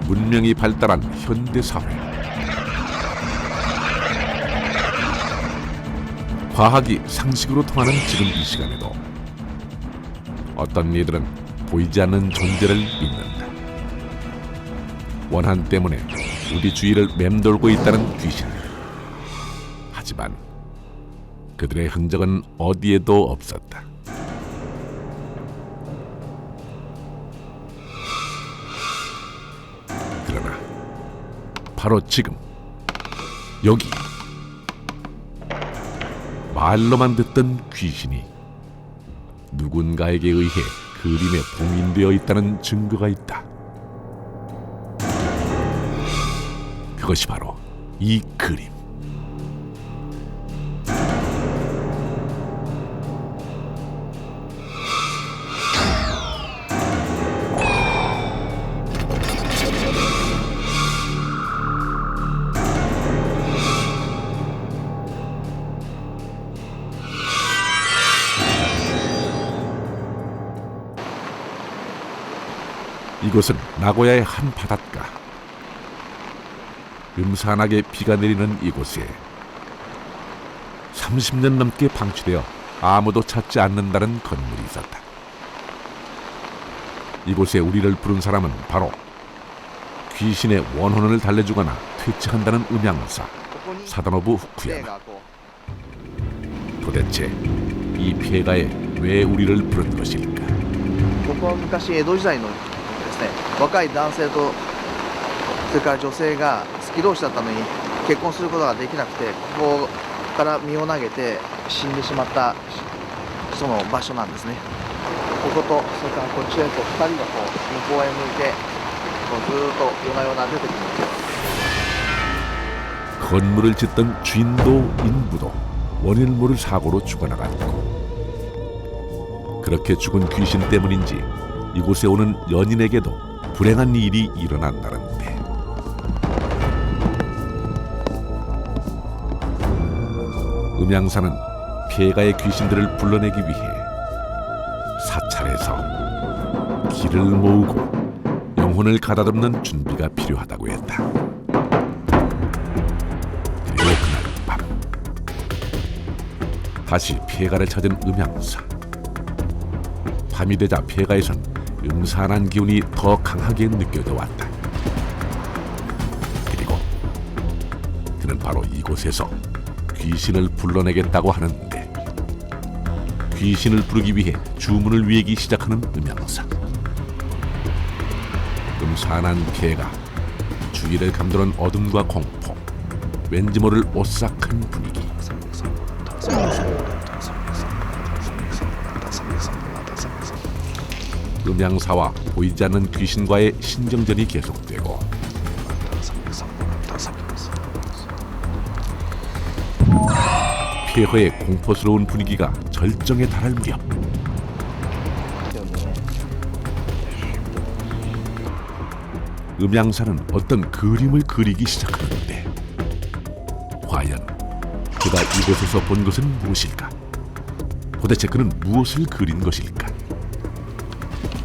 문명이 발달한 현대사회. 과학이 상식으로 통하는 지금 이 시간에도 어떤 이들은 보이지 않는 존재를 믿는다. 원한 때문에 우리 주위를 맴돌고 있다는 귀신. 하지만 그들의 흔적은 어디에도 없었다. 그러나 바로 지금 여기 말로만 듣던 귀신이 누군가에게 의해 그림에 봉인되어 있다는 증거가 있다. 그것이 바로 이 그림. 이곳은 나고야의 한 바닷가. 음산하게 비가 내리는 이곳에 30년 넘게 방치되어 아무도 찾지 않는다는 건물이 있었다. 이곳에 우리를 부른 사람은 바로 귀신의 원혼을 달래주거나 퇴치한다는 음향사 사다노부 후쿠야마. 도대체 이 폐가에 왜 우리를 부른 것일까? ここは昔江戸時代のですね、若い男性とそれから女性が好き同士だったのに結婚することができなくて、ここから身を投げて死んでしまったその場所なんですね。こことそれからこっちへと2人がこう向こうへ向いてこうずーっと夜な夜な出てくるんですよ。 건물을 짓던 주인도 인부도 원인을 모를 사고로 죽어나갔고, 그렇게 죽은 귀신 때문인지 이곳에 오는 연인에게도 불행한 일이 일어난다는데, 음양사는 폐가의 귀신들을 불러내기 위해 사찰에서 길을 모으고 영혼을 가다듬는 준비가 필요하다고 했다. 그리고 그날 밤 다시 폐가를 찾은 음양사. 밤이 되자 폐가에선 음산한 기운이 더 강하게 느껴져 왔다. 그리고 그는 바로 이곳에서 귀신을 불러내겠다고 하는데, 귀신을 부르기 위해 주문을 외우기 시작하는 음양사. 음산한 폐가, 주위를 감도는 어둠과 공포, 왠지 모를 오싹한 분위기. 음양사와 보이지 않는 귀신과의 신경전이 계속되고, 폐허의 공포스러운 분위기가 절정에 달할 무렵 음양사는 어떤 그림을 그리기 시작하는데, 과연 그가 이곳에서 본 것은 무엇일까? 도대체 그는 무엇을 그린 것일까?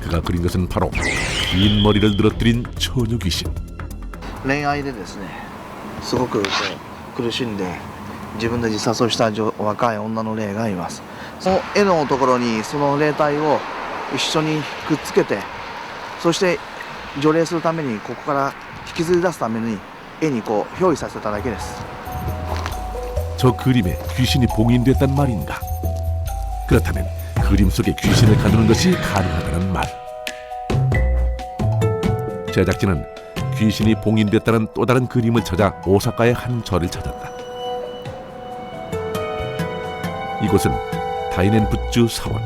그가 그린 것은 바로 긴 머리를 늘어뜨린 처녀 귀신. 恋愛でですね、すごくこう苦しんで自分で自殺をした若い女の霊がいます。その絵のところにその霊体を一緒にくっつけて、そして除霊するためにここから引きずり出すために絵にこう憑依させただけです。 저 그림에 귀신이 봉인됐단 말인가? 그렇다면 그림 속에 귀신을 가두는 것이 가능하다는 말. 제작진은 귀신이 봉인됐다는 또 다른 그림을 찾아 오사카의 한 절을 찾았다. 이곳은 다이넨부츠 사원.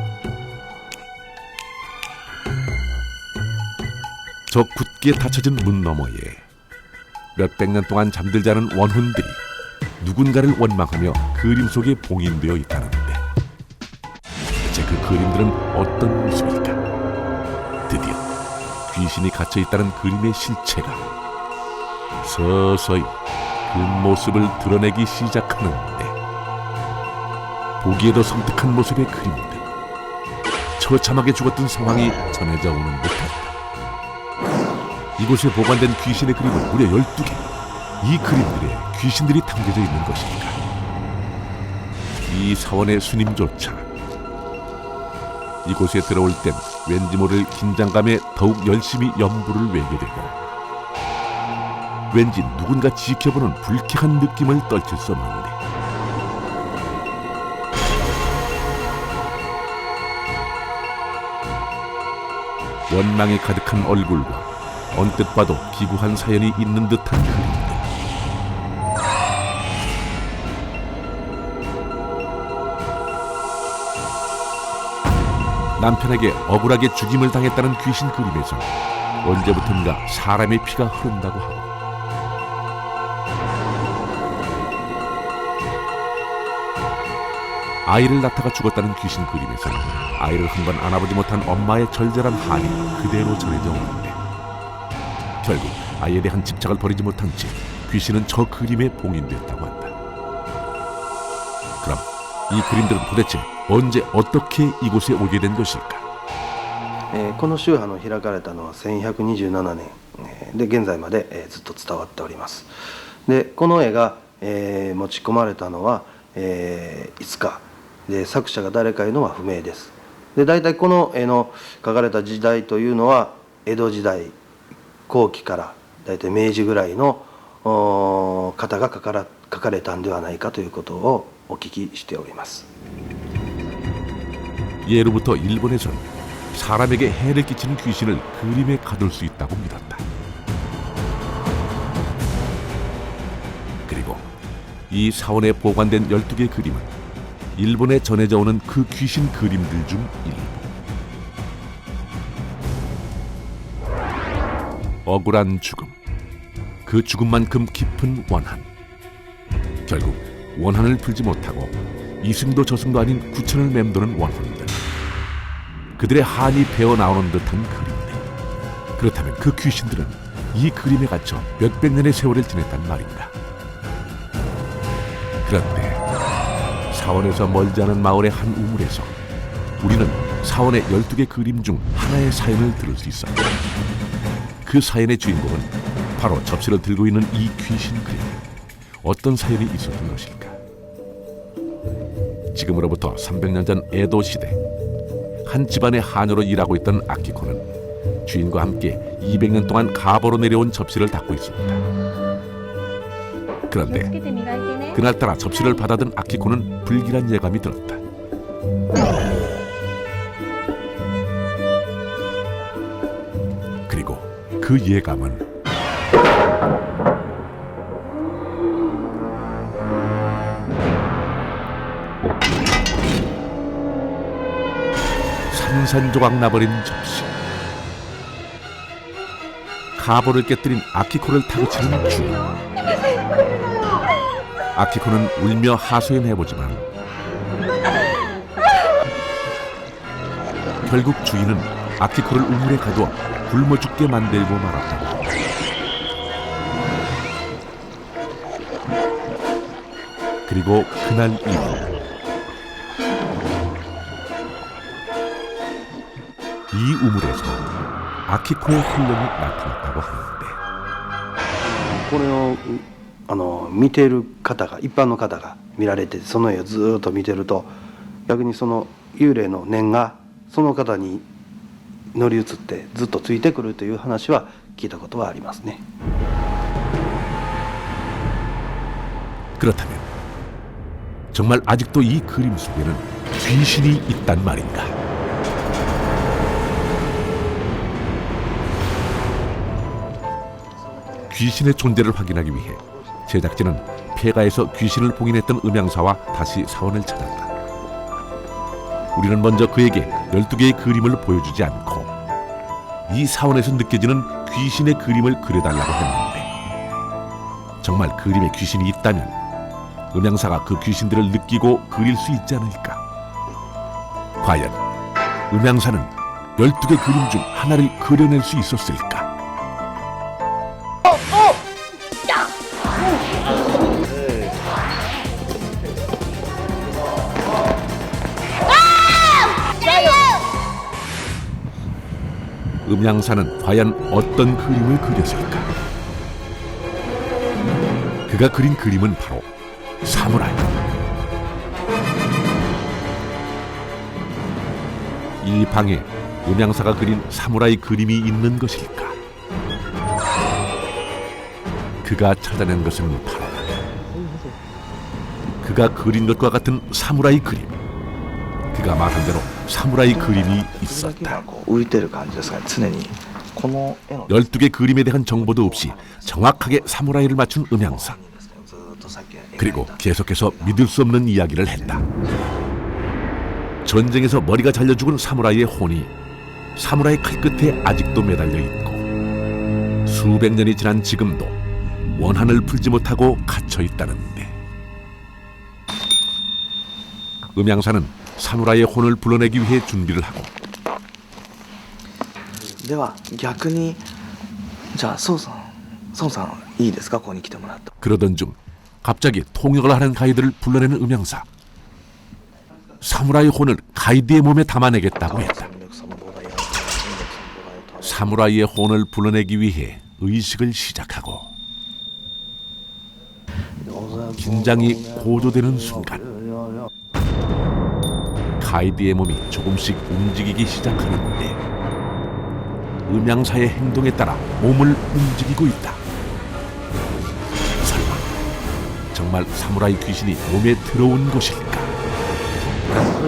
저 굳게 닫혀진 문 너머에 몇백 년 동안 잠들지 않은 원혼들이 누군가를 원망하며 그림 속에 봉인되어 있다는데, 대체 그 그림들은 어떤 모습일까? 드디어 귀신이 갇혀 있다는 그림의 실체가 서서히 그 모습을 드러내기 시작하는데, 보기에도 섬뜩한 모습의 그림들, 처참하게 죽었던 상황이 전해져 오는 듯했다. 이곳에 보관된 귀신의 그림은 무려 12개. 이 그림들에 귀신들이 담겨져 있는 것입니다. 이 사원의 스님조차 이곳에 들어올 땐 왠지 모를 긴장감에 더욱 열심히 염불을 외게 되고 왠지 누군가 지켜보는 불쾌한 느낌을 떨칠 수 없는데 원망이 가득한 얼굴과 언뜻 봐도 기구한 사연이 있는 듯한 그림들. 남편에게 억울하게 죽임을 당했다는 귀신 그림에서 언제부턴가 사람의 피가 흐른다고 하고 아이를 낳다가 죽었다는 귀신 그림에서는 아이를 한 번 안아보지 못한 엄마의 절절한 한이 그대로 전해져 오는데 결국 아이에 대한 집착을 버리지 못한 채 귀신은 저 그림에 봉인됐다고 한다. 그럼 이 그림들은 도대체 언제 어떻게 이곳에 오게 된 것일까? この宗派の開かれたのは1127年で現在までずっと伝わっております。でこの絵が持ち込まれたのはいつかで作者が誰かいうのは不明です。で大体この絵の描かれた時代というのは江戸時代後期から大体明治ぐらいの方が描かれたんではないかということをお聞きしております。 예로부터 일본에선 사람에게 해를 끼치는 귀신을 그림에 가둘 수 있다고 믿었다. 그리고 이 사원에 보관된 12개의 그림은 일본에 전해져 오는 그 귀신 그림들 중 일부. 억울한 죽음, 그 죽음만큼 깊은 원한. 결국 원한을 풀지 못하고 이승도 저승도 아닌 구천을 맴도는 원혼들. 그들의 한이 배어나오는 듯한 그림들. 그렇다면 그 귀신들은 이 그림에 갇혀 몇백 년의 세월을 지냈단 말인가. 그런데 사원에서 멀지 않은 마을의 한 우물에서 우리는 사원의 12개 그림 중 하나의 사연을 들을 수 있었다. 그 사연의 주인공은 바로 접시를 들고 있는 이 귀신 그림. 어떤 사연이 있었던 것일까? 지금으로부터 300년 전 에도 시대 한 집안의 하녀로 일하고 있던 아키코는 주인과 함께 200년 동안 가보로 내려온 접시를 닦고 있었다. 그런데 그날따라 접시를 받아든 아키코는 불길한 예감이 들었다. 그리고 그 예감은 산산조각 나버린 접시. 가보를 깨뜨린 아키코를 타고치는 주인. 아키코는 울며 하소연해보지만 결국 주인은 아키코를 우물에 가두어 굶어 죽게 만들고 말았다. 그리고 그날 이후 이 우물에서 아키코의 혼령이 나타났다고 하는데 これを見ている方が一般の方が見られてその絵をずっと見てると逆にその幽霊の念がその方に乗り移ってずっとついてくるという話は聞いたことはありますね。 그렇다면 정말 아직도 이 그림 속에는 귀신이 있단 말인가? 귀신의 존재를 확인하기 위해 제작진은 폐가에서 귀신을 봉인했던 음향사와 다시 사원을 찾았다. 우리는 먼저 그에게 12개의 그림을 보여주지 않고 이 사원에서 느껴지는 귀신의 그림을 그려달라고 했는데 정말 그림에 귀신이 있다면 음향사가 그 귀신들을 느끼고 그릴 수 있지 않을까? 과연 음향사는 12개 그림 중 하나를 그려낼 수 있었을까? 음양사는 과연 어떤 그림을 그렸을까? 그가 그린 그림은 바로 사무라이. 이 방에 음양사가 그린 사무라이 그림이 있는 것일까? 그가 찾아낸 것은 바로 그가 그린 것과 같은 사무라이 그림. 그가 말한 대로 사무라이 그림이 있었다. 浮いてる感じですかね、常にこの絵の 12개 그림에 대한 정보도 없이 정확하게 사무라이를 맞춘 음양사. 그리고 계속해서 믿을 수 없는 이야기를 했다. 전쟁에서 머리가 잘려 죽은 사무라이의 혼이 사무라이 칼끝에 아직도 매달려 있고 수백 년이 지난 지금도 원한을 풀지 못하고 갇혀 있다는데, 음양사는 사무라이의 혼을 불러내기 위해 준비를 하고, では逆にじゃあ孫さんいいですか、ここに来てもらった。 그러던 중 갑자기 통역을 하는 가이드를 불러내는 음양사. 사무라이 혼을 가이드의 몸에 담아내겠다고 했다. 사무라이의 혼을 불러내기 위해 의식을 시작하고 긴장이 고조되는 순간 가이드의 몸이 조금씩 움직이기 시작하는데 음양사의 행동에 따라 몸을 움직이고 있다. 설마 정말 사무라이 귀신이 몸에 들어온 것일까?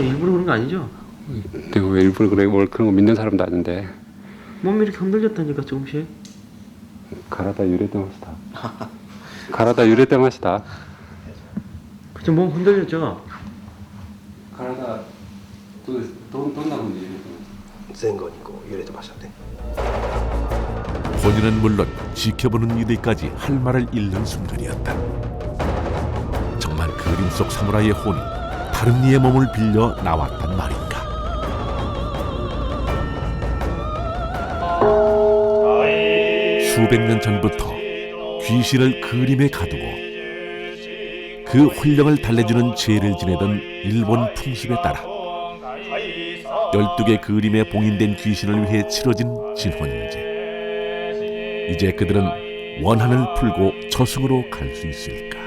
일부러 그런 거 아니죠? 내가 왜 일부러 그래? 뭘 그런 거 믿는 사람도 아닌데. 몸이 이렇게 흔들렸다니까 조금씩. 가라다 유래된 맛이다. 가라다 유래된 맛이다. 그쵸, 몸 흔들렸죠? 가라다 돈나 건데 유래된 前後にこう揺れてましたね。 본인은 물론 지켜보는 이들까지 할 말을 잃는 순간이었다. 정말 그림 속 사무라이의 혼이 다른 이의 몸을 빌려 나왔단 말인가? 수백 년 전부터 귀신을 그림에 가두고 그 혼령을 달래주는 죄를 지내던 일본 풍습에 따라 12개 그림에 봉인된 귀신을 위해 치러진 진혼제. 이제 그들은 원한을 풀고 저승으로 갈 수 있을까?